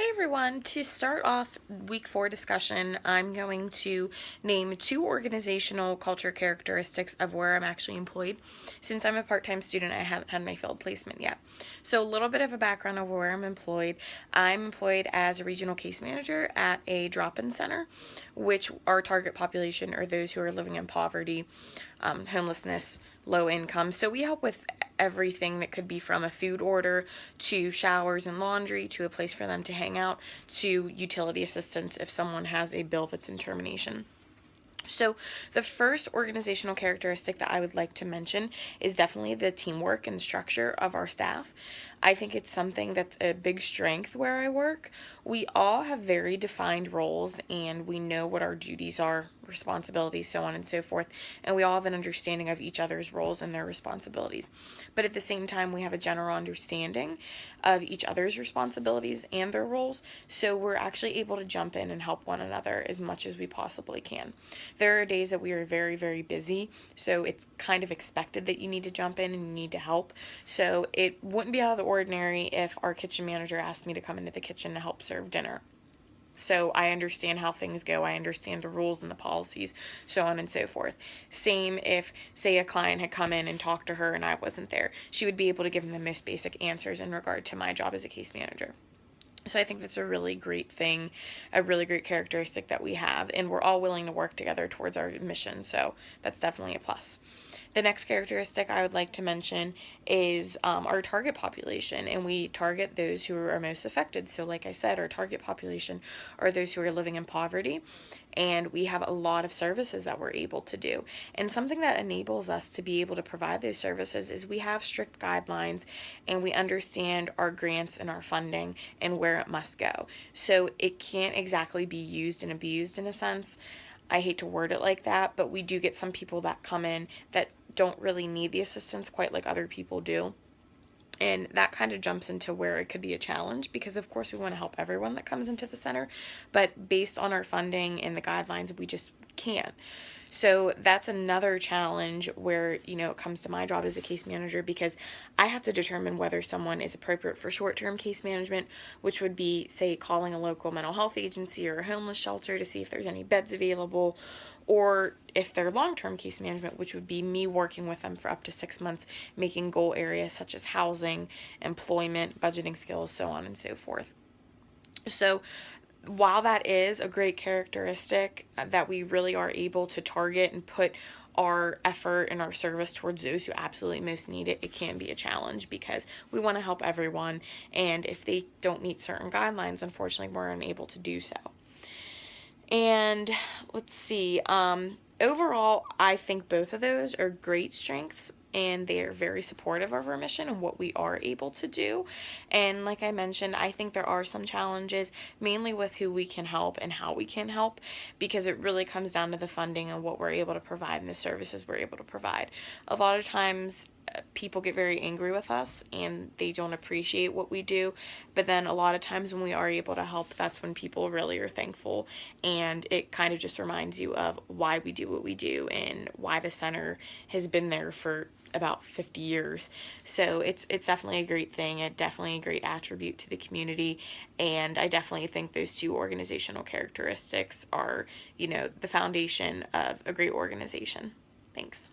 Hey everyone, to start off week 4 discussion, I'm going to name 2 organizational culture characteristics of where I'm actually employed. Since I'm a part time student, I haven't had my field placement yet. So, a little bit of a background of where I'm employed. I'm employed as a regional case manager at a drop in center, which our target population are those who are living in poverty, homelessness, low income. So, we help with everything that could be from a food order to showers and laundry to a place for them to hang out to utility assistance if someone has a bill that's in termination. So, the first organizational characteristic that I would like to mention is definitely the teamwork and structure of our staff. I think it's something that's a big strength where I work. We all have very defined roles and we know what our duties are, responsibilities, so on and so forth, and we all have an understanding of each other's roles and their responsibilities. But at the same time, we have a general understanding of each other's responsibilities and their roles, so we're actually able to jump in and help one another as much as we possibly can. There are days that we are very, very busy, so it's kind of expected that you need to jump in and you need to help. So it wouldn't be out of the ordinary if our kitchen manager asked me to come into the kitchen to help serve dinner. So I understand how things go. I understand the rules and the policies, so on and so forth. Same if, say, a client had come in and talked to her and I wasn't there. She would be able to give them the most basic answers in regard to my job as a case manager. So I think that's a really great thing, a really great characteristic that we have, and we're all willing to work together towards our mission, so that's definitely a plus. The next characteristic I would like to mention is our target population, and we target those who are most affected. So, like I said, our target population are those who are living in poverty, and we have a lot of services that we're able to do. And something that enables us to be able to provide those services is we have strict guidelines and we understand our grants and our funding and where it must go. So, it can't exactly be used and abused in a sense. I hate to word it like that, but we do get some people that come in that don't really need the assistance quite like other people do. And that kind of jumps into where it could be a challenge because, of course, we want to help everyone that comes into the center, but based on our funding and the guidelines, we just can't. So that's another challenge where, it comes to my job as a case manager because I have to determine whether someone is appropriate for short-term case management, which would be, say, calling a local mental health agency or a homeless shelter to see if there's any beds available, or if they're long-term case management, which would be me working with them for up to 6 months, making goal areas such as housing, employment, budgeting skills, so on and so forth. So while that is a great characteristic that we really are able to target and put our effort and our service towards those who absolutely most need it, it can be a challenge because we want to help everyone. And if they don't meet certain guidelines, unfortunately, we're unable to do so. And let's see, overall, I think both of those are great strengths and they are very supportive of our mission and what we are able to do. And like I mentioned, I think there are some challenges, mainly with who we can help and how we can help, because it really comes down to the funding and what we're able to provide and the services we're able to provide. A lot of times, people get very angry with us and they don't appreciate what we do, but then a lot of times when we are able to help, that's when people really are thankful, and it kind of just reminds you of why we do what we do and why the center has been there for about 50 years. So it's definitely a great thing, a definitely a great attribute to the community, and I definitely think those 2 organizational characteristics are, the foundation of a great organization. Thanks.